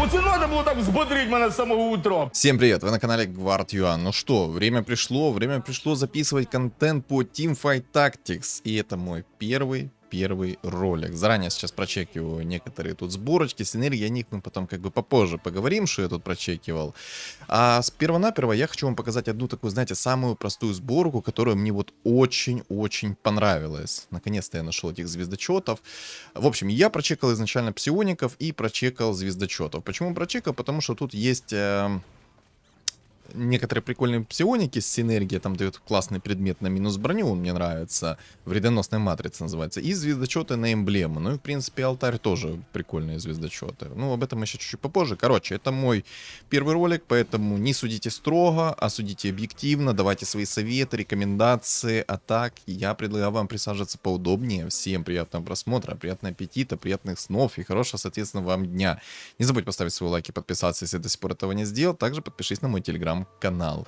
Оце надо було так взбодрить мене з самого утра. Всем привет, вы на канале Guard.ua. Ну что, время пришло записывать контент по Teamfight Tactics. И это мой первый ролик. Заранее сейчас прочекиваю некоторые тут сборочки, синергии, о них мы потом как бы попозже поговорим, что я тут прочекивал. А с первонаперво я хочу вам показать одну такую, знаете, самую простую сборку, которая мне вот очень-очень понравилась. Наконец-то я нашел этих звездочетов. В общем, я прочекал изначально псиоников и прочекал звездочетов. Почему прочекал? Потому что тут есть... некоторые прикольные псионики с синергией, там дает классный предмет на минус броню, он мне нравится, вредоносная матрица называется, и звездочеты на эмблему, ну и в принципе алтарь тоже прикольные звездочеты, ну об этом еще чуть-чуть попозже. Короче, это мой первый ролик, поэтому не судите строго, а судите объективно, давайте свои советы, рекомендации, а так я предлагаю вам присаживаться поудобнее. Всем приятного просмотра, приятного аппетита, приятных снов и хорошего, соответственно, вам дня. Не забудь поставить свой лайк и подписаться, если до сих пор этого не сделал, также подпишись на мой телеграм-канал.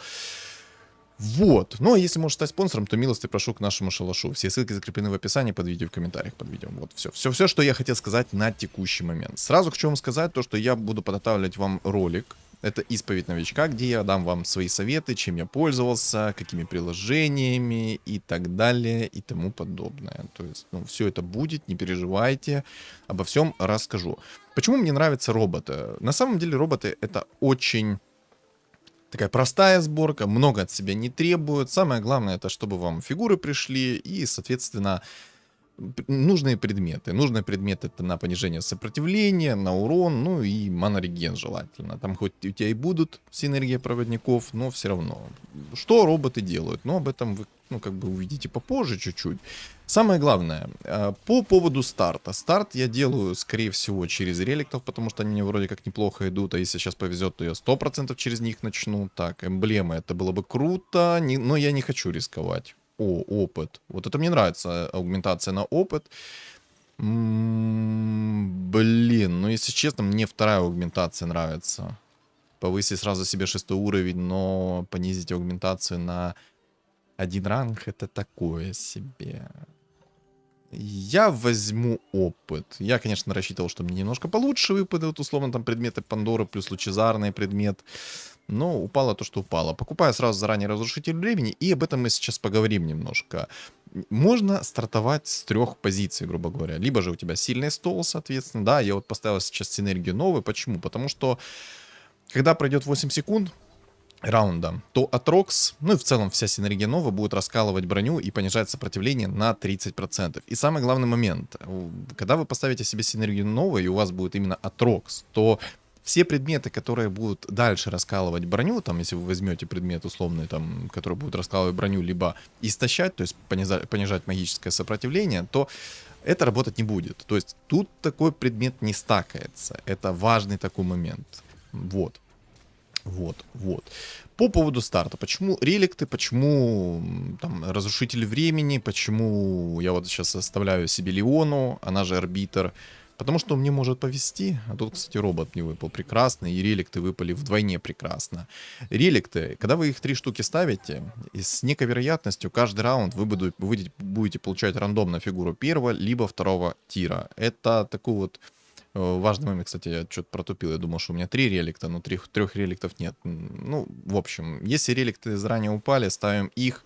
Вот. Ну, а если можешь стать спонсором, то милости прошу к нашему шалашу. Все ссылки закреплены в описании под видео, в комментариях под видео. Вот, все, что я хотел сказать на текущий момент. Сразу хочу вам сказать то, что я буду подготавливать вам ролик. Это исповедь новичка, где я дам вам свои советы, чем я пользовался, какими приложениями и так далее и тому подобное. То есть, ну, все это будет, не переживайте, обо всем расскажу. Почему мне нравятся роботы? На самом деле роботы это очень... такая простая сборка, много от себя не требует. Самое главное, это чтобы вам фигуры пришли и, соответственно, нужные предметы. Нужные предметы это на понижение сопротивления, на урон, ну и манореген желательно. Там хоть у тебя и будут синергия проводников, но все равно. Что роботы делают? Ну, об этом вы, ну, как бы увидите попозже чуть-чуть. Самое главное, по поводу старта. Старт я делаю, скорее всего, через реликтов, потому что они мне вроде как неплохо идут, а если сейчас повезет, то я 100% через них начну. Так, эмблемы, это было бы круто, но я не хочу рисковать. О, опыт. Вот это мне нравится, аугментация на опыт. Блин, ну если честно, мне вторая аугментация нравится. Повысить сразу себе 6 уровень, но понизить аугментацию на 1 ранг, это такое себе. Я возьму опыт. Я, конечно, рассчитывал, что мне немножко получше выпадут, условно, там предметы Пандоры плюс лучезарный предмет. Но упало то, что упало. Покупаю сразу заранее разрушитель времени, и об этом мы сейчас поговорим немножко. Можно стартовать с 3 позиций, грубо говоря. Либо же у тебя сильный стол, соответственно. Да, я вот поставил сейчас синергию новую. Почему? Потому что, когда пройдет 8 секунд раунда, то Атрокс, ну и в целом вся синергия новая будет раскалывать броню и понижать сопротивление на 30%. И самый главный момент, когда вы поставите себе синергию новую, и у вас будет именно Атрокс, то все предметы, которые будут дальше раскалывать броню, там, если вы возьмете предмет условный, там, который будет раскалывать броню, либо истощать, то есть понижать магическое сопротивление, то это работать не будет. То есть тут такой предмет не стакается. Это важный такой момент. Вот. По поводу старта. Почему реликты, почему там разрушитель времени, почему я вот сейчас оставляю себе Леону, она же арбитр. Потому что мне может повезти. А тут, кстати, робот мне выпал прекрасно, и реликты выпали вдвойне прекрасно. Реликты, когда вы их 3 штуки ставите, с некой вероятностью каждый раунд вы будете получать рандомно фигуру первого либо второго тира. Это такой вот важный момент. Кстати, я что-то протупил. Я думал, что у меня 3 реликта, но 3 реликтов нет. Ну, в общем, если реликты заранее упали, ставим их,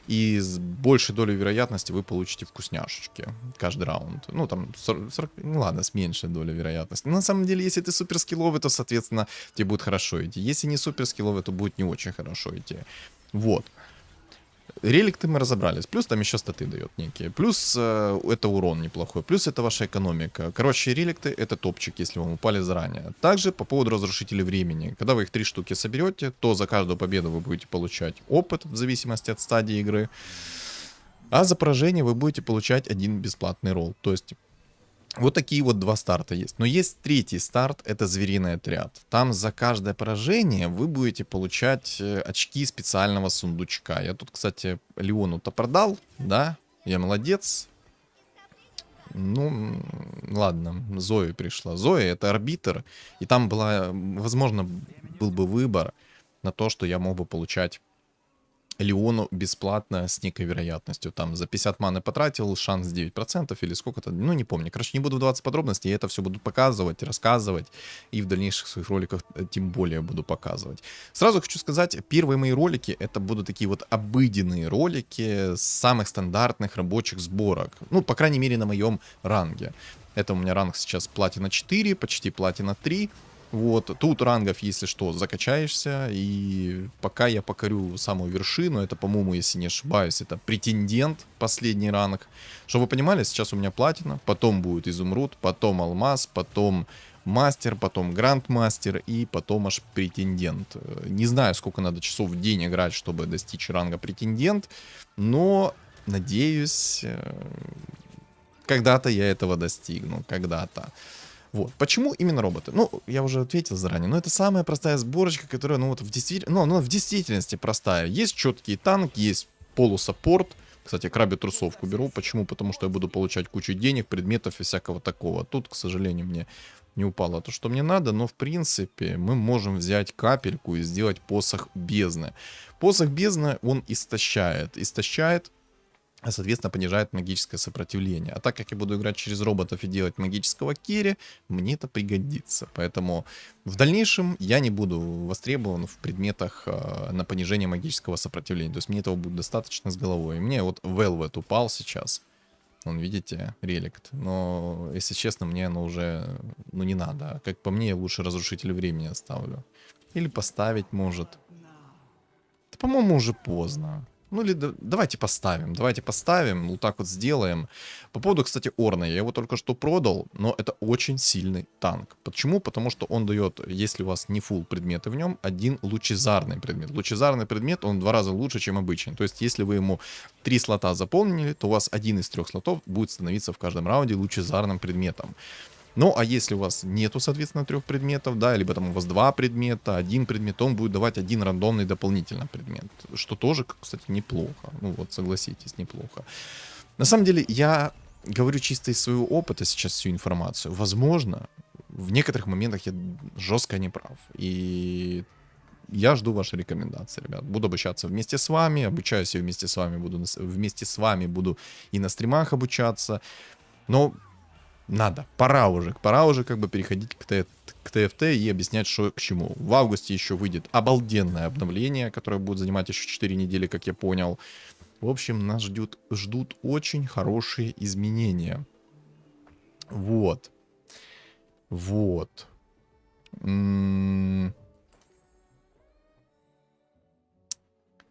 и с большей долей вероятности вы получите вкусняшечки каждый раунд. Ну, там, 40, ну ладно, с меньшей долей вероятности. Но на самом деле, если ты супер скилловый, то, соответственно, тебе будет хорошо идти. Если не супер скилловый, то будет не очень хорошо идти. Вот. Реликты мы разобрались. Плюс там еще статы дает некие. Плюс это урон неплохой. Плюс это ваша экономика. Короче, реликты это топчик, если вам упали заранее. Также по поводу разрушителей времени. Когда вы их 3 штуки соберете, то за каждую победу вы будете получать опыт в зависимости от стадии игры. А за поражение вы будете получать 1 бесплатный ролл. То есть вот такие вот 2 старта есть. Но есть 3-й старт, это звериный отряд. Там за каждое поражение вы будете получать очки специального сундучка. Я тут, кстати, Леону-то продал, да? Я молодец. Ну, ладно, Зоя пришла. Зоя это арбитр. И там была, возможно, был бы выбор на то, что я мог бы получать Леону бесплатно с некой вероятностью. Там за 50 маны потратил, шанс 9% или сколько-то, ну не помню. Короче, не буду вдаваться в подробности, я это все буду показывать, рассказывать. И в дальнейших своих роликах тем более буду показывать. Сразу хочу сказать, первые мои ролики это будут такие вот обыденные ролики с самых стандартных рабочих сборок. Ну, по крайней мере, на моем ранге. Это у меня ранг сейчас платина 4, почти платина 3. Вот, тут рангов, если что, закачаешься, и пока я покорю самую вершину, это, по-моему, если не ошибаюсь, это претендент, последний ранг. Чтобы вы понимали, сейчас у меня платина, потом будет изумруд, потом алмаз, потом мастер, потом грандмастер и потом аж претендент. Не знаю, сколько надо часов в день играть, чтобы достичь ранга претендент, но, надеюсь, когда-то я этого достигну, когда-то. Вот. Почему именно роботы? Ну, я уже ответил заранее, но это самая простая сборочка, которая, ну, вот в в действительности простая. Есть четкий танк, есть полусаппорт. Кстати, краби трусовку беру. Почему? Потому что я буду получать кучу денег, предметов и всякого такого. Тут, к сожалению, мне не упало то, что мне надо, но, в принципе, мы можем взять капельку и сделать посох бездны. Посох бездны, он истощает, а соответственно понижает магическое сопротивление. А так как я буду играть через роботов и делать магического керри, мне это пригодится. Поэтому в дальнейшем я не буду востребован в предметах на понижение магического сопротивления. То есть мне этого будет достаточно с головой. Мне вот Velvet упал сейчас. Вон, видите, реликт. Но, если честно, мне оно уже, ну, не надо. Как по мне, я лучше разрушитель времени оставлю. Или поставить может. Да, по-моему, уже поздно. Ну или давайте поставим, вот так вот сделаем. По поводу, кстати, Орна, я его только что продал, но это очень сильный танк. Почему? Потому что он дает, если у вас не фулл предметы в нем, один лучезарный предмет. Лучезарный предмет, он в 2 раза лучше, чем обычный. То есть, если вы ему 3 слота заполнили, то у вас один из 3 слотов будет становиться в каждом раунде лучезарным предметом. Ну, а если у вас нету, соответственно, 3 предметов, да, либо там у вас 2 предмета, 1 предмет, то он будет давать один рандомный дополнительный предмет. Что тоже, кстати, неплохо. Ну, вот согласитесь, неплохо. На самом деле, я говорю чисто из своего опыта сейчас всю информацию. Возможно, в некоторых моментах я жестко не прав. И я жду ваши рекомендации, ребят. Буду обучаться вместе с вами, обучаюсь я вместе с вами буду и на стримах обучаться. Но пора уже как бы переходить к ТФТ и объяснять, что к чему. В августе еще выйдет обалденное обновление, которое будет занимать еще 4 недели, как я понял. В общем, нас ждут очень хорошие изменения. Вот.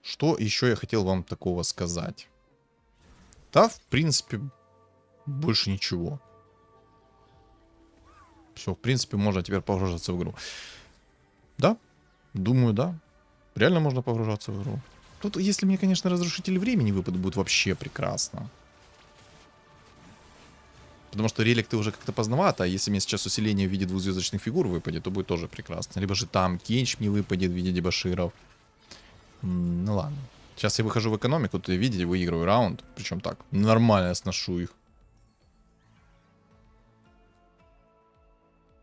Что еще я хотел вам такого сказать? Да, в принципе, больше ничего. Все, в принципе, можно теперь погружаться в игру. Да, думаю, да. Реально можно погружаться в игру. Тут, если мне, конечно, разрушитель времени выпадет, будет вообще прекрасно. Потому что реликты уже как-то поздновато, а если мне сейчас усиление в виде двухзвездочных фигур выпадет, то будет тоже прекрасно. Либо же там Кенч мне выпадет в виде дебаширов. Ну ладно. Сейчас я выхожу в экономику, тут, видите, выигрываю раунд. Причем так, нормально сношу их.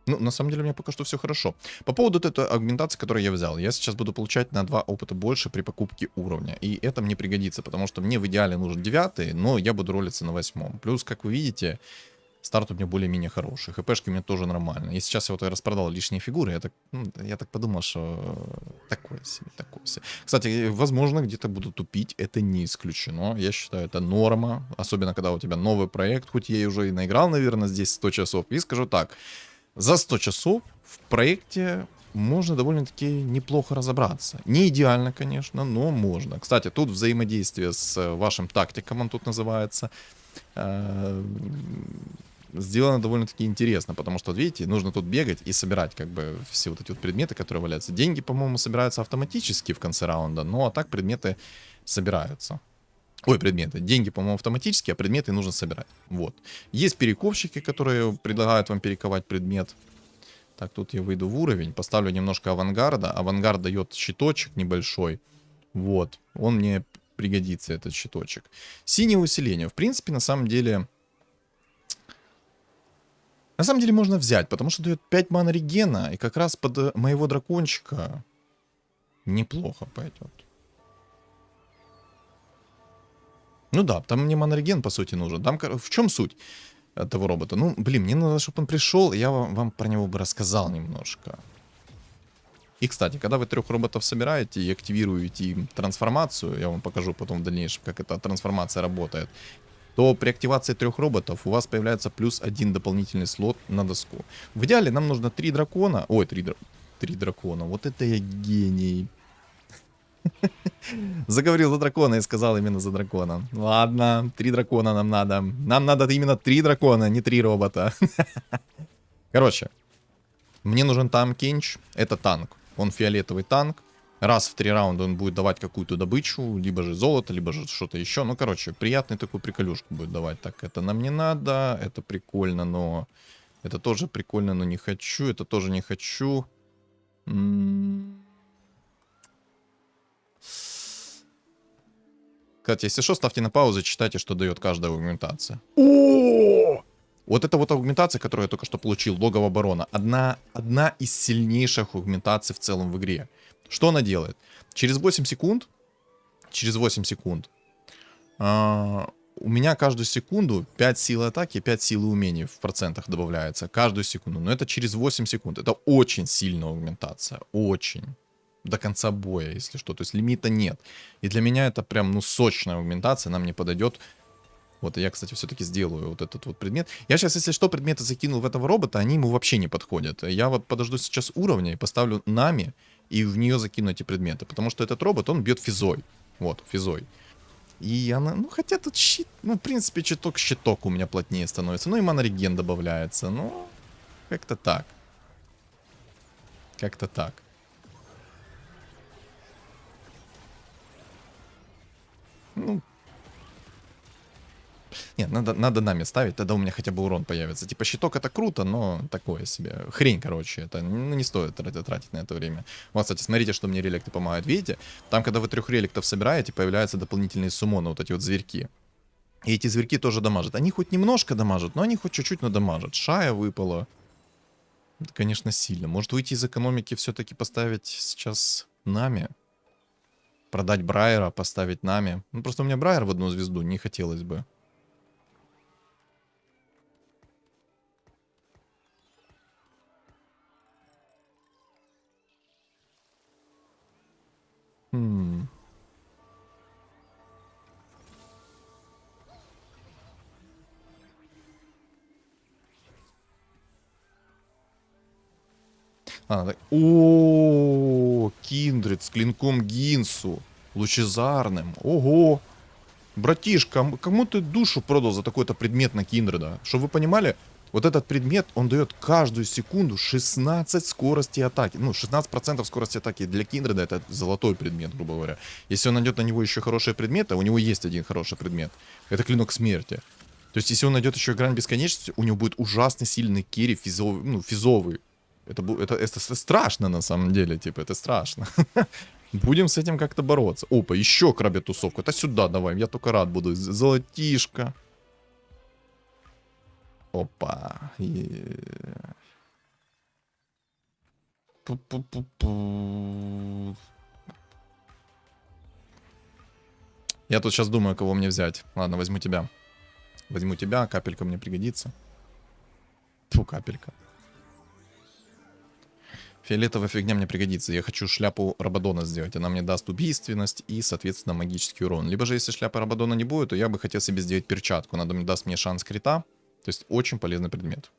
Ну, на самом деле, у меня пока что все хорошо. По поводу этой агментации, которую я взял, я сейчас буду получать на 2 опыта больше при покупке уровня. И это мне пригодится, потому что мне в идеале нужен 9, но я буду ролиться на 8. Плюс, как вы видите, старт у меня более-менее хороший. ХПшки у меня тоже нормально. И сейчас я вот распродал лишние фигуры, я так подумал, что такое себе. Кстати, возможно, где-то буду тупить, это не исключено. Я считаю, это норма. Особенно, когда у тебя новый проект, хоть я уже и наиграл, наверное, здесь 100 часов. И скажу так. За 100 часов в проекте можно довольно-таки неплохо разобраться. Не идеально, конечно, но можно. Кстати, тут взаимодействие с вашим тактиком, он тут называется, сделано довольно-таки интересно, потому что, видите, нужно тут бегать и собирать как бы все вот эти вот предметы, которые валяются. Деньги, по-моему, собираются автоматически в конце раунда, но а так предметы собираются. Ой, предметы. Деньги, по-моему, автоматически, а предметы нужно собирать. Вот. Есть перековщики, которые предлагают вам перековать предмет. Так, тут я выйду в уровень, поставлю немножко авангарда. Авангард дает щиточек небольшой. Вот. Он мне пригодится, этот щиточек. Синее усиление. В принципе, на самом деле можно взять, потому что дает 5 мана регена. И как раз под моего дракончика неплохо пойдет. Ну да, там мне монореген, по сути, нужен. Там в чем суть этого робота? Ну, блин, мне надо, чтобы он пришел, и я вам про него бы рассказал немножко. И, кстати, когда вы 3 роботов собираете и активируете им трансформацию, я вам покажу потом в дальнейшем, как эта трансформация работает, то при активации 3 роботов у вас появляется плюс 1 дополнительный слот на доску. В идеале нам нужно 3 дракона. Ой, 3 дракона. Вот это я гений. Заговорил за дракона и сказал именно за дракона. Ладно, 3 дракона нам надо. Нам надо именно 3 дракона, не 3 робота. Короче, мне нужен там Кенч. Это танк. Он фиолетовый танк. Раз в 3 раунда он будет давать какую-то добычу. Либо же золото, либо же что-то еще. Ну, короче, приятный такую приколюшку будет давать. Так, это нам не надо. Это прикольно, но... Это тоже прикольно, но не хочу. Это тоже не хочу. Кстати, если что, ставьте на паузу, читайте, что дает каждая аугментация. О! Вот это вот аугментация, которую я только что получил, логово барона. Одна из сильнейших аугментаций в целом в игре. Что она делает? Через 8 секунд, у меня каждую секунду 5 силы атаки, 5 силы умений в процентах добавляется. Каждую секунду. Но это через 8 секунд. Это очень сильная аугментация. Очень. До конца боя, если что. То есть лимита нет. И для меня это прям, ну, сочная аугментация. Она мне подойдет. Вот, и я, кстати, все-таки сделаю вот этот вот предмет. Я сейчас, если что, предметы закинул в этого робота, они ему вообще не подходят. Я вот подожду сейчас уровня и поставлю Нами, и в нее закину эти предметы. Потому что этот робот, он бьет физой. Вот, физой. И она, ну, хотя тут щит, ну, в принципе, щиток у меня плотнее становится. Ну, и монореген добавляется. Ну, как-то так. Как-то так. Ну, нет, надо Нами ставить, тогда у меня хотя бы урон появится. Типа щиток это круто, но такое себе. Хрень, короче, это ну, не стоит тратить на это время. Вот, кстати, смотрите, что мне реликты помогают. Видите? Там, когда вы 3 реликтов собираете, появляются дополнительные суммоны, вот эти вот зверьки. И эти зверьки тоже дамажат. Они хоть немножко дамажат, но они хоть чуть-чуть, но дамажат. Шая выпала. Это, конечно, сильно. Может выйти из экономики все-таки поставить сейчас Нами? Продать Брайера, поставить Нами. Ну, просто у меня Брайер в 1 звезду, не хотелось бы. О, Киндред с клинком Гинсу. Лучезарным. Ого. Братишка, кому ты душу продал за такой-то предмет на Киндреда? Чтобы вы понимали, вот этот предмет, он дает каждую секунду 16 скорости атаки. Ну, 16% скорости атаки для Киндреда это золотой предмет, грубо говоря. Если он найдет на него еще хорошие предметы, а у него есть один хороший предмет. Это клинок смерти. То есть, если он найдет еще грань бесконечности, у него будет ужасно сильный керри физовый, ну, физовый. Это страшно на самом деле, типа, это страшно. Будем с этим как-то бороться. Опа, еще крабя тусовку. Это сюда давай, я только рад буду. Золотишко. Опа. Пу-пу-пу-пу. Я тут сейчас думаю, кого мне взять. Ладно, возьму тебя. Возьму тебя, капелька мне пригодится. Фу, капелька. Фиолетовая фигня мне пригодится. Я хочу шляпу Рабадона сделать. Она мне даст убийственность и, соответственно, магический урон. Либо же, если шляпы Рабадона не будет, то я бы хотел себе сделать перчатку. Она даст мне шанс крита. То есть очень полезный предмет.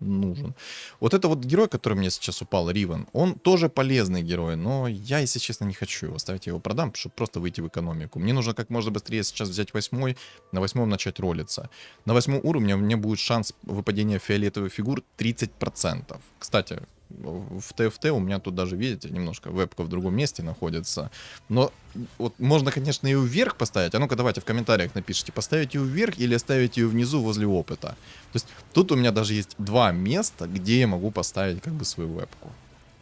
Нужен. Вот это вот герой, который мне сейчас упал, Ривен, он тоже полезный герой, но я, если честно, не хочу его ставить, я его продам, чтобы просто выйти в экономику. Мне нужно как можно быстрее сейчас взять 8, на 8 начать ролиться. На 8 уровне у меня будет шанс выпадения фиолетовых фигур 30%. Кстати, в ТФТ у меня тут даже, видите, немножко вебка в другом месте находится. Но вот можно, конечно, ее вверх поставить. А ну-ка давайте в комментариях напишите, поставить ее вверх или оставить ее внизу возле опыта. То есть тут у меня даже есть 2 места, где я могу поставить как бы свою вебку.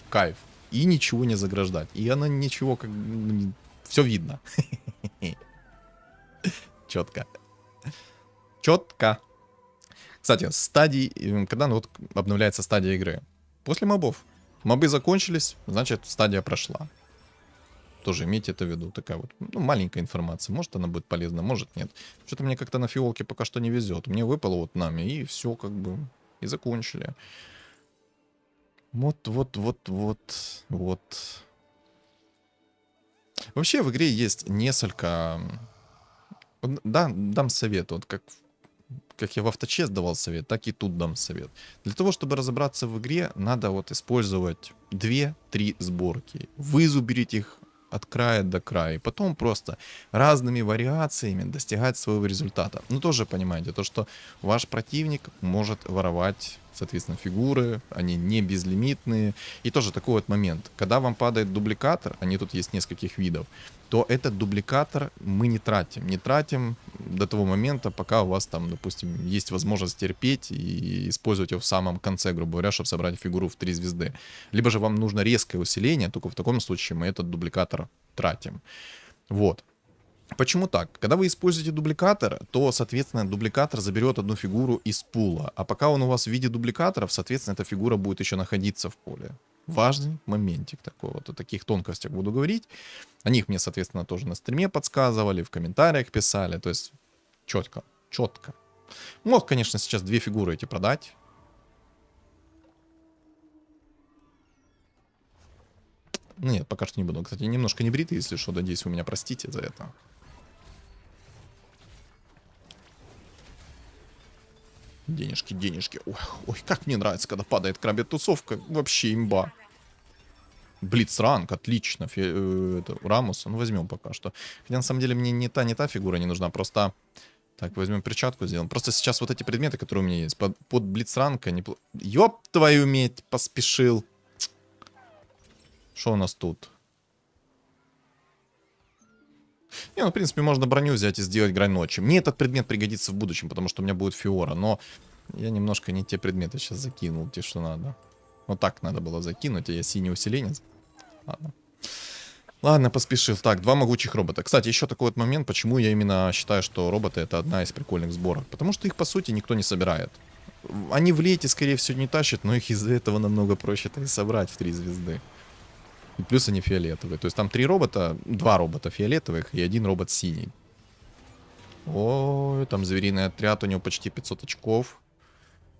Кайф. И ничего не заграждать. И она ничего как бы... Все видно. Четко. Четко. Кстати, стадии, когда вот обновляется стадия игры. После мобов. Мобы закончились, значит, стадия прошла. Тоже имейте это в виду. Такая вот, ну, маленькая информация. Может, она будет полезна, может, нет. Что-то мне как-то на фиолке пока что не везет. Мне выпало вот нами, и все как бы, и закончили. Вот. Вообще в игре есть несколько... Да, дам совет. Вот как я в авточест давал совет, так и тут дам совет. Для того, чтобы разобраться в игре, надо вот использовать 2-3 сборки. Вызубрить их от края до края. И потом просто разными вариациями достигать своего результата. Ну, тоже понимаете, то, что ваш противник может воровать, соответственно, фигуры, они не безлимитные. И тоже такой вот момент. Когда вам падает дубликатор, они тут есть нескольких видов, то этот дубликатор мы не тратим. Не тратим до того момента, пока у вас там, допустим, есть возможность терпеть и использовать его в самом конце, грубо говоря, чтобы собрать фигуру в 3 звезды. Либо же вам нужно резкое усиление, только в таком случае мы этот дубликатор тратим. Вот. Почему так? Когда вы используете дубликатор, то, соответственно, дубликатор заберет одну фигуру из пула. А пока он у вас в виде дубликаторов, соответственно, эта фигура будет еще находиться в поле. Важный моментик такой вот. О таких тонкостях буду говорить. О них мне, соответственно, тоже на стриме подсказывали, в комментариях писали. То есть четко. Мог, конечно, сейчас 2 фигуры эти продать. Нет, пока что не буду. Кстати, немножко не бритый, если что. Надеюсь, вы меня простите за это. Денежки. Ой, как мне нравится, когда падает крабья тусовка. Вообще имба. Блицранг, отлично. Это, Рамуса, ну возьмем пока что. Хотя на самом деле мне не та фигура не нужна, просто... Так, возьмем перчатку, сделаем. Просто сейчас вот эти предметы, которые у меня есть, под Блицранг они... Ёб твою медь, поспешил. Что у нас тут? Не, ну, в принципе, можно броню взять и сделать грань ночи. Мне этот предмет пригодится в будущем, потому что у меня будет Фиора. Но я немножко не те предметы сейчас закинул, те, что надо. Вот так надо было закинуть, а я синий усиленец. Ладно, поспешил. Так, 2 могучих робота. Кстати, еще такой вот момент, почему я именно считаю, что роботы это одна из прикольных сборок. Потому что их, по сути, никто не собирает. Они в лете, скорее всего, не тащат, но их из-за этого намного проще-то и собрать в 3 звезды. И плюс они фиолетовые. То есть там 3 робота, 2 робота фиолетовых и 1 робот синий. Ой, там звериный отряд, у него почти 500 очков.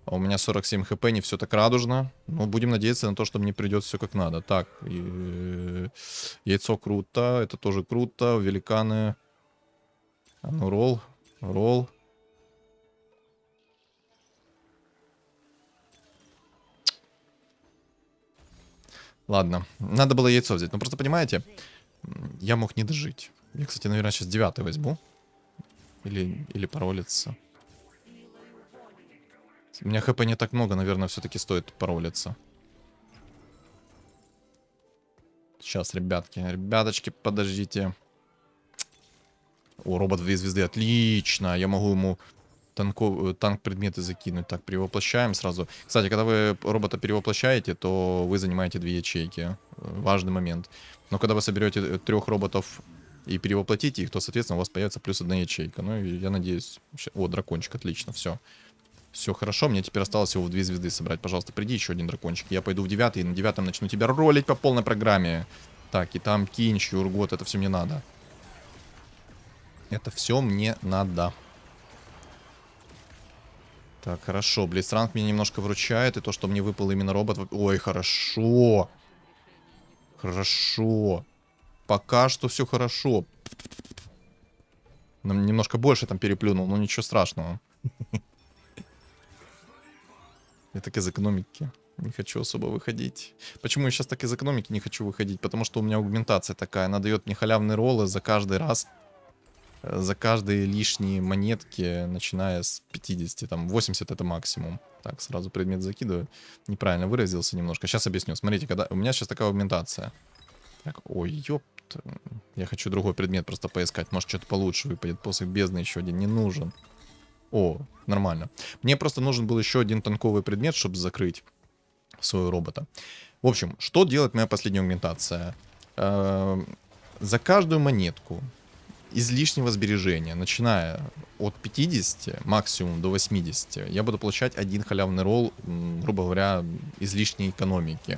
А у меня 47 хп, не все так радужно. Но будем надеяться на то, что мне придет все как надо. Так, яйцо круто, это тоже круто. Великаны. А ну, ролл. Ладно, надо было яйцо взять. Но просто понимаете, я мог не дожить. Я, кстати, наверное, сейчас 9 возьму. Или паролиться. У меня хп не так много, наверное, все-таки стоит паролиться. Сейчас, ребяточки, подождите. О, робот 2 звезды, отлично. Я могу ему танк предметы закинуть. Так, перевоплощаем сразу. Кстати, когда вы робота перевоплощаете, то вы занимаете 2 ячейки. Важный момент. Но когда вы соберете 3 роботов и перевоплотите их, то, соответственно, у вас появится плюс 1 ячейка. Ну, и я надеюсь... О, дракончик, отлично, все. Все хорошо, мне теперь осталось его в 2 звезды собрать. Пожалуйста, приди еще один дракончик. Я пойду в 9 и на 9 начну тебя ролить по полной программе. Так, и там кинч, ургот, это все мне надо. Это все мне надо. Так, хорошо. Блицранг меня немножко выручает. И то, что мне выпал именно робот... Ой, хорошо. Хорошо. Пока что все хорошо. Немножко больше там переплюнул, но ничего страшного. Я так из экономики не хочу особо выходить. Почему я сейчас так из экономики не хочу выходить? Потому что у меня аугментация такая. Она дает мне халявные роллы за каждый раз. За каждые лишние монетки, начиная с 50. Там 80 это максимум. Так, сразу предмет закидываю. Неправильно выразился немножко. Сейчас объясню. Смотрите, когда у меня сейчас такая аугментация. Так, ой, ёпт. Я хочу другой предмет просто поискать. Может, что-то получше выпадет. Посох бездны еще один не нужен. О, нормально. Мне просто нужен был еще один танковый предмет, чтобы закрыть своего робота. В общем, что делает моя последняя аугментация? За каждую монетку излишнего сбережения, начиная от 50, максимум до 80, я буду получать один халявный ролл, грубо говоря, излишней экономики.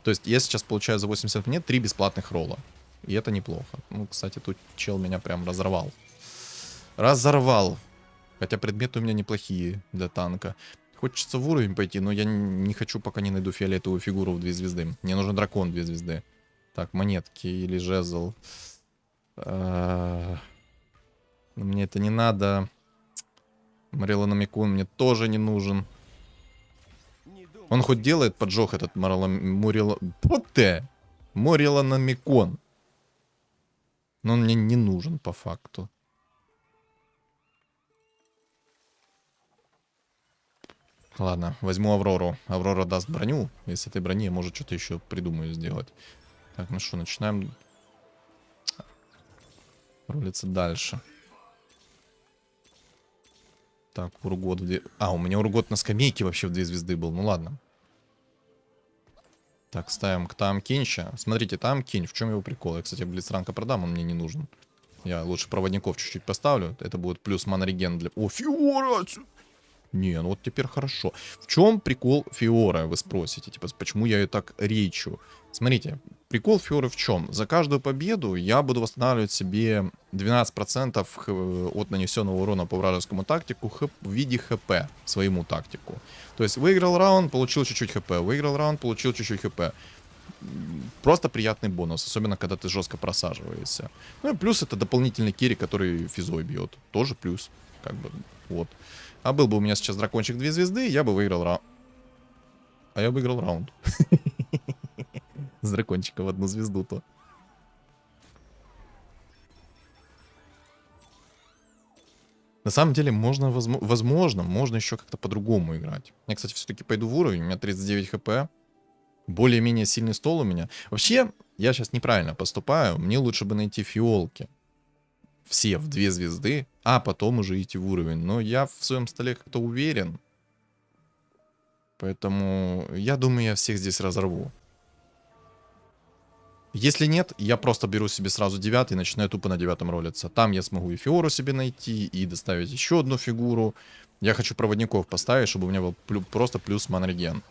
То есть я сейчас получаю за 80 монет 3 бесплатных ролла. И это неплохо. Ну, кстати, тут чел меня прям разорвал. Разорвал. Хотя предметы у меня неплохие для танка. Хочется в уровень пойти, но я не хочу, пока не найду фиолетовую фигуру в 2 звезды. Мне нужен дракон 2 звезды. Так, монетки или жезл. Мне это не надо. Морелономикон мне тоже не нужен. Он хоть делает поджог этот Морелономикон. Но он мне не нужен по факту. Ладно, возьму Аврору. Аврора даст броню. И с этой брони я, может, что-то еще придумаю сделать. Так, ну что, начинаем рулиться дальше. Так, Ургот в 2... А, у меня Ургот на скамейке вообще в 2 звезды был. Ну ладно. Так, ставим к Таам Кенча. Смотрите, Таам Кенч, в чем его прикол? Я, кстати, Блицранка продам, он мне не нужен. Я лучше проводников чуть-чуть поставлю. Это будет плюс манреген для... О, Фиора! Не, ну вот теперь хорошо. В чем прикол Фиора, вы спросите? Типа, почему я ее так речу? Смотрите, прикол Фиоры в чем? За каждую победу я буду восстанавливать себе 12% от нанесенного урона по вражескому тактику в виде ХП своему тактику. То есть выиграл раунд, получил чуть-чуть ХП. Выиграл раунд, получил чуть-чуть ХП. Просто приятный бонус, особенно когда ты жестко просаживаешься. Ну и плюс это дополнительный керри, который физой бьет. Тоже плюс, как бы, вот. А был бы у меня сейчас дракончик 2 звезды, я бы выиграл раунд. А я выиграл раунд. С дракончика в 1 звезду-то. На самом деле, возможно, можно еще как-то по-другому играть. Я, кстати, все-таки пойду в уровень, у меня 39 хп. Более-менее сильный стол у меня. Вообще, я сейчас неправильно поступаю. Мне лучше бы найти фиолки. Все в 2 звезды, а потом уже идти в уровень. Но я в своем столе как-то уверен. Поэтому я думаю, я всех здесь разорву. Если нет, я просто беру себе сразу 9 и начинаю тупо на 9 ролиться. Там я смогу и Фиору себе найти, и доставить еще одну фигуру. Я хочу проводников поставить, чтобы у меня был просто плюс манреген.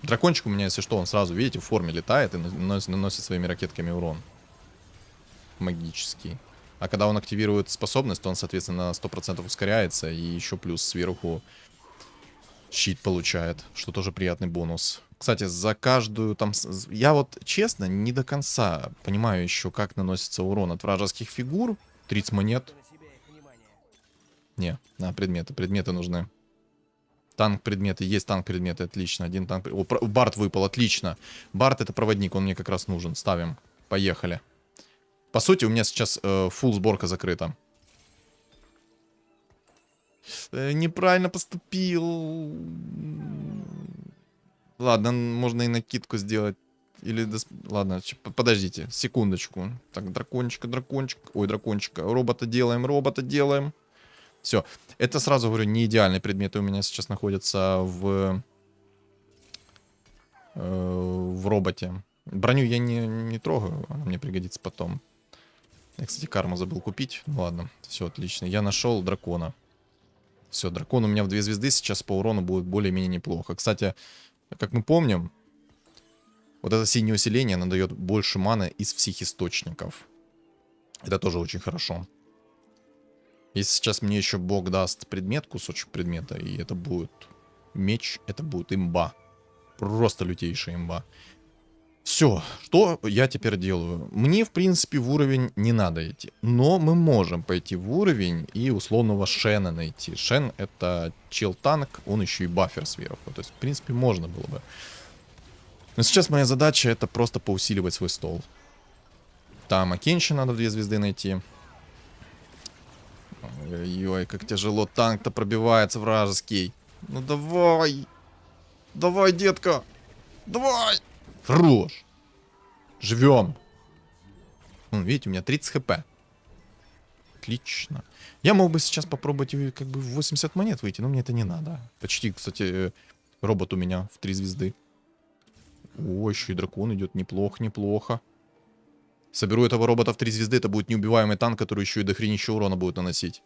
Дракончик у меня, если что, он сразу, видите, в форме летает и наносит своими ракетками урон. Магический. А когда он активирует способность, то он, соответственно, на 100% ускоряется. И еще плюс сверху щит получает, что тоже приятный бонус. Кстати, за каждую там... Я вот, честно, не до конца понимаю еще, как наносится урон от вражеских фигур. 30 монет. Не, на предметы. Предметы нужны. Танк предметы. Есть танк предметы, отлично. Один танк... О, Барт выпал, отлично. Барт это проводник, он мне как раз нужен. Ставим. Поехали. По сути, у меня сейчас фулл сборка закрыта. Неправильно поступил. Ладно, можно и накидку сделать. Или... Ладно, подождите, секундочку. Так, дракончика. Ой, дракончика. Робота делаем. Все. Это, сразу говорю, не идеальные предметы у меня сейчас находятся в роботе. Броню я не трогаю, она мне пригодится потом. Я, кстати, карму забыл купить. Ну ладно, все отлично. Я нашел дракона. Все, дракон у меня в 2 звезды сейчас по урону будет более-менее неплохо. Кстати, как мы помним, вот это синее усиление, оно дает больше маны из всех источников. Это тоже очень хорошо. Если сейчас мне еще бог даст предмет, кусочек предмета, и это будет меч, это будет имба. Просто лютейшая имба. Все, что я теперь делаю? Мне, в принципе, в уровень не надо идти. Но мы можем пойти в уровень и условного Шена найти. Шен — это чел-танк, он еще и бафер сверху. То есть, в принципе, можно было бы. Но сейчас моя задача — это просто поусиливать свой стол. Там Акенши надо 2 звезды найти. Ой-ой, как тяжело танк-то пробивается вражеский. Ну давай! Давай, детка! Давай! Хорош! Живем! Видите, у меня 30 хп. Отлично. Я мог бы сейчас попробовать как бы 80 монет выйти, но мне это не надо. Почти, кстати, робот у меня в 3 звезды. О, еще и дракон идет. Неплохо. Соберу этого робота в 3 звезды, это будет неубиваемый танк, который еще и дохренища урона будет наносить.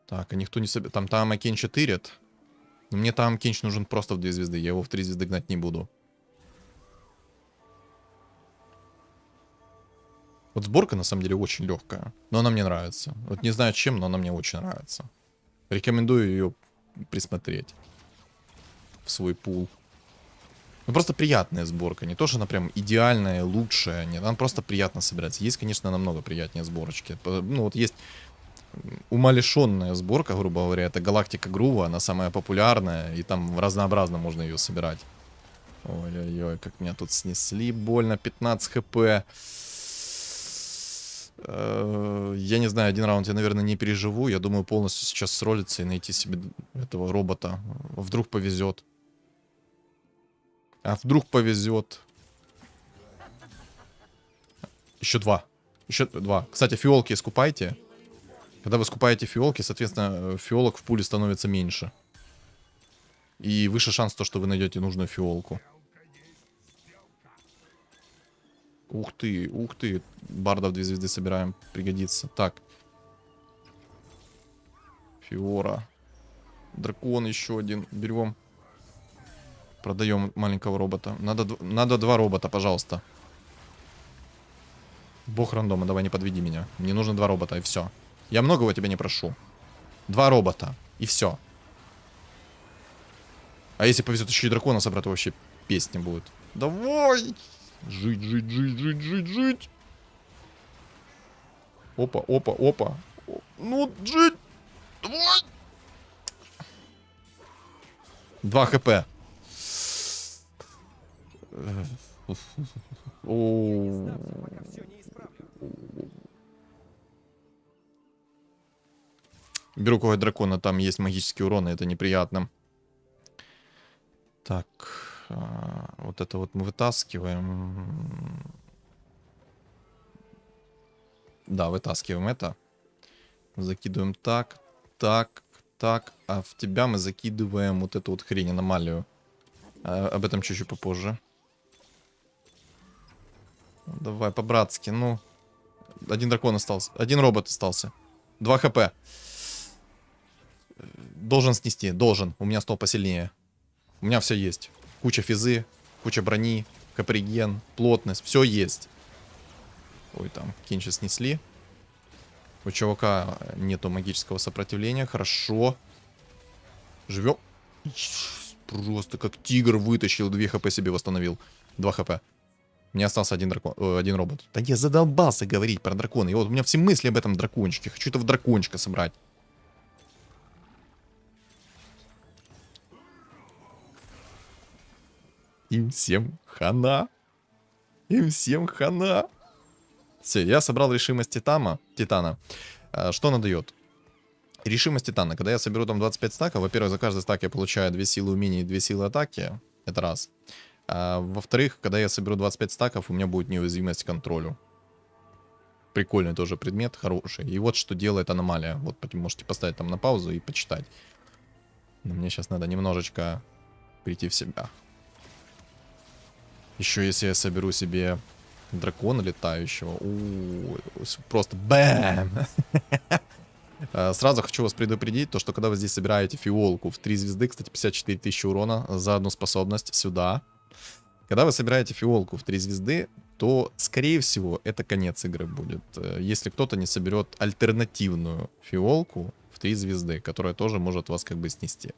Так, а никто не соберет. Там Акенча тырят. Но мне там Кенч нужен просто в 2 звезды. Я его в 3 звезды гнать не буду. Вот сборка на самом деле очень легкая, но она мне нравится. Вот не знаю чем, но она мне очень нравится. Рекомендую ее присмотреть в свой пул. Ну просто приятная сборка, не то, что она прям идеальная, лучшая, нет, она просто приятно собирается. Есть, конечно, намного приятнее сборочки. Ну вот есть умалишенная сборка, грубо говоря, это Галактика Грува, она самая популярная, и там разнообразно можно ее собирать. Ой-ой-ой, как меня тут снесли, больно, 15 хп. Я не знаю, один раунд я, наверное, не переживу. Я думаю, полностью сейчас сролиться и найти себе этого робота. Вдруг повезет. А вдруг повезет. Еще два. Еще два. Кстати, фиолки скупайте. Когда вы скупаете фиолки, соответственно, фиолок в пуле становится меньше. И выше шанс то, что вы найдете нужную фиолку. Ух ты, ух ты. Бардов 2 звезды собираем. Пригодится. Так. Фиора. Дракон еще один. Берем. Продаем маленького робота. Надо 2 робота, пожалуйста. Бог рандома, давай не подведи меня. Мне нужно 2 робота, и все. Я многого тебя не прошу. 2 робота, и все. А если повезет еще и дракона собрать, то вообще песня будет. Давай! Жить, жить, жить, жить, жить, жить. Опа, опа, опа. Ну, жить! Давай! 2 хп. Беру какого дракона, там есть магический урон, и это неприятно. Так, вот это вот мы вытаскиваем. Да, вытаскиваем это. Закидываем так, так, так. А в тебя мы закидываем вот эту вот хрень, аномалию. Об этом чуть-чуть попозже. Давай, по-братски, ну. Один дракон остался. Один робот остался. 2 хп. Должен снести, должен. У меня стол посильнее. У меня все есть. Куча физы, куча брони, каприген, плотность. Все есть. Ой, там, Кинчи снесли. У чувака нету магического сопротивления. Хорошо. Живем. Просто как тигр вытащил. 2 хп себе восстановил. 2 хп. Мне остался один дракон, один робот. Да я задолбался говорить про дракона. И вот у меня все мысли об этом дракончике. Хочу этого дракончика собрать. Им всем хана. Им всем хана. Все, я собрал решимость Титана. Что она дает? Решимость Титана. Когда я соберу там 25 стаков, во-первых, за каждый стак я получаю 2 силы умения и 2 силы атаки. Это раз. Во-вторых, когда я соберу 25 стаков, у меня будет неуязвимость к контролю. Прикольный тоже предмет, хороший. И вот что делает аномалия. Вот можете поставить там на паузу и почитать. Но мне сейчас надо немножечко прийти в себя. Еще если я соберу себе дракона летающего. Просто бэм! Сразу хочу вас предупредить, то, что когда вы здесь собираете фиолку в 3 звезды, кстати, 54 тысячи урона за одну способность сюда. Когда вы собираете фиолку в 3 звезды, то, скорее всего, это конец игры будет. Если кто-то не соберет альтернативную фиолку в 3 звезды, которая тоже может вас как бы снести.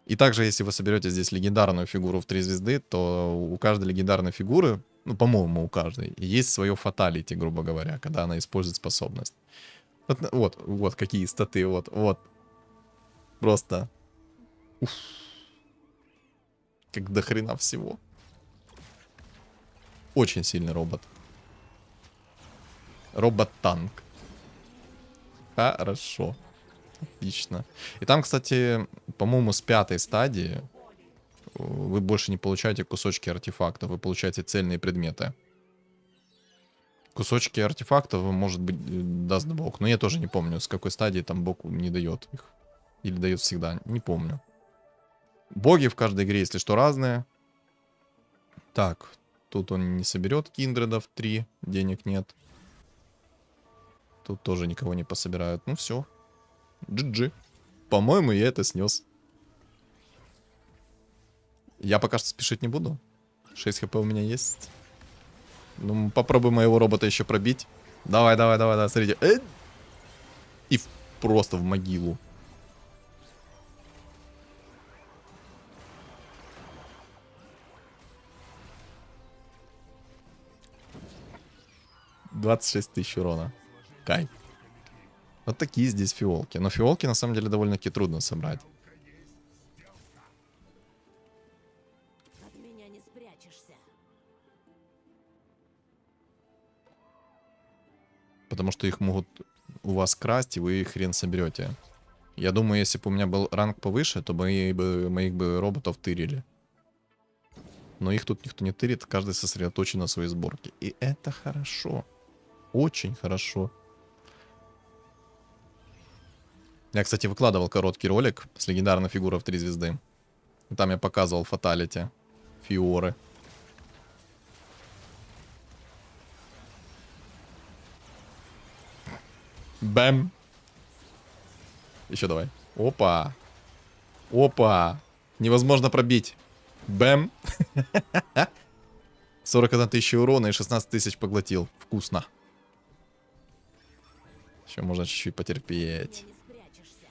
И также, если вы соберете здесь легендарную фигуру в 3 звезды, то у каждой легендарной фигуры, ну, по-моему, у каждой, есть свое фаталити, грубо говоря, когда она использует способность. Вот какие статы, вот. Просто. Уф. Как до хрена всего. Очень сильный робот. Робот-танк. Хорошо. Отлично. И там, кстати, по-моему, с 5-й стадии вы больше не получаете кусочки артефактов, вы получаете цельные предметы. Кусочки артефактов, может быть, даст бог. Но я тоже не помню, с какой стадии там бог не дает их. Или дает всегда, не помню. Боги в каждой игре, если что, разные. Так, тут он не соберет киндредов 3, денег нет. Тут тоже никого не пособирают. Ну все. GG. По-моему, я это снес. Я пока что спешить не буду. 6 хп у меня есть. Ну, попробуй моего робота еще пробить. Давай, давай, давай, давай, смотрите. И просто в могилу. $26 000 урона. Кайф. Вот такие здесь фиолки. Но фиолки на самом деле довольно-таки трудно собрать. От меня не спрячешься. Потому что их могут у вас красть, и вы их хрен соберете. Я думаю, если бы у меня был ранг повыше, то моих бы роботов тырили. Но их тут никто не тырит, каждый сосредоточен на своей сборке. И это хорошо. Очень хорошо. Я, кстати, выкладывал короткий ролик с легендарной фигурой в 3 звезды. Там я показывал фаталити Фиоры. Бэм. Еще давай. Опа. Опа. Невозможно пробить. Бэм. 41 000 урона и 16 000 поглотил. Вкусно. Еще можно чуть-чуть потерпеть. От меня не спрячешься.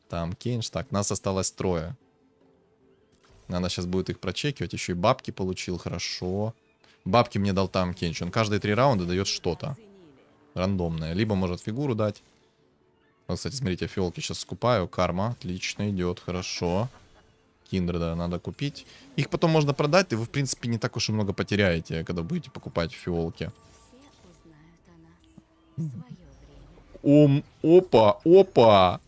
Там Кейнш. Так, нас осталось 3. Надо сейчас будет их прочекивать. Еще и бабки получил. Хорошо. Бабки мне дал там Кейнш. Он каждые 3 раунда дает что-то. Ценили. Рандомное. Либо может фигуру дать. Вот, кстати, смотрите, фиолки сейчас скупаю. Карма. Отлично идет. Хорошо. Киндреда надо купить. Их потом можно продать, и вы, в принципе, не так уж и много потеряете, когда будете покупать фиолки. Все узнают о нас в свое время. Опа, опа.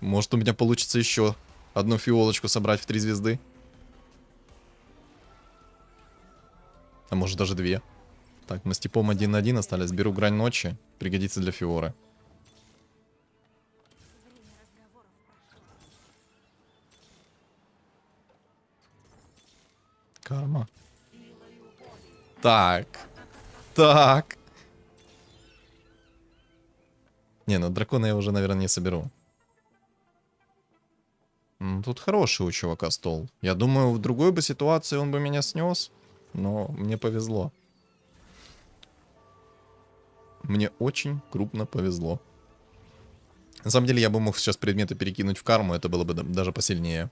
Может, у меня получится еще одну фиолочку собрать в 3 звезды. А может, даже 2. Так, мы с типом 1 на 1 остались. Беру грань ночи. Пригодится для фиоры. Время разговоров прошло. Карма. Так. Так. Не, ну дракона я уже, наверное, не соберу. Тут хороший у чувака стол. Я думаю, в другой бы ситуации он бы меня снес. Но мне повезло. Мне очень крупно повезло. На самом деле, я бы мог сейчас предметы перекинуть в карму. Это было бы даже посильнее.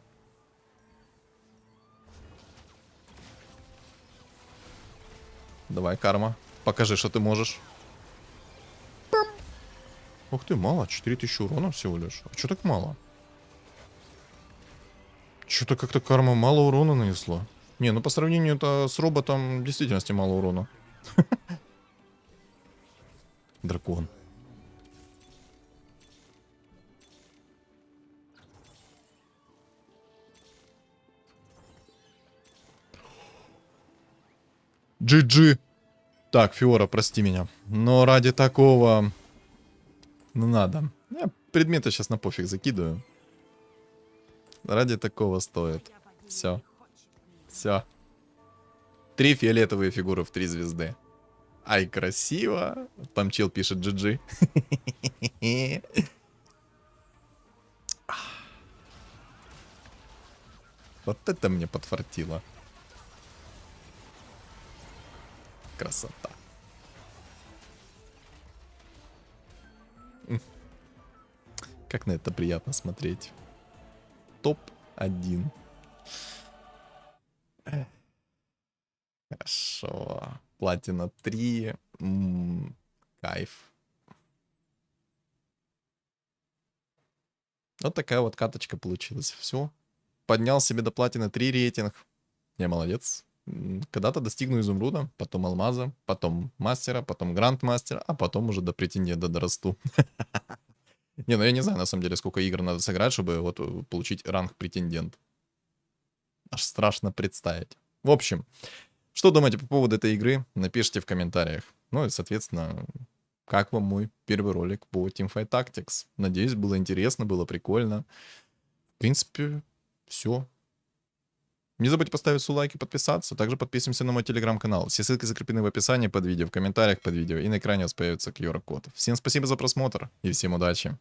Давай, карма. Покажи, что ты можешь. Ух ты, мало. 4000 урона всего лишь. А что так мало? Что-то как-то карма мало урона нанесла. Не, ну по сравнению-то с роботом в действительности мало урона. Дракон. GG. Так, Фиора, прости меня. Но ради такого... Ну надо. Я предметы сейчас на пофиг закидываю. Ради такого стоит. Все. Все. 3 фиолетовые фигуры в 3 звезды. Ай, красиво. Там чел пишет GG. Вот это мне подфартило. Красота. Как на это приятно смотреть. Топ-1. Хорошо. Платина 3. Кайф. Вот такая вот каточка получилась. Все. Поднял себе до платины 3 рейтинг. Я молодец. Когда-то достигну изумруда, потом алмаза, потом мастера, потом грандмастера, а потом уже до претендента дорасту. Не, ну я не знаю, на самом деле, сколько игр надо сыграть, чтобы вот получить ранг претендент. Аж страшно представить. В общем, что думаете по поводу этой игры, напишите в комментариях. Ну и, соответственно, как вам мой первый ролик по Teamfight Tactics. Надеюсь, было интересно, было прикольно. В принципе, все. Не забудьте поставить свой лайк и подписаться. Также подписываемся на мой телеграм-канал. Все ссылки закреплены в описании под видео, в комментариях под видео и на экране у вас появится QR-код. Всем спасибо за просмотр и всем удачи.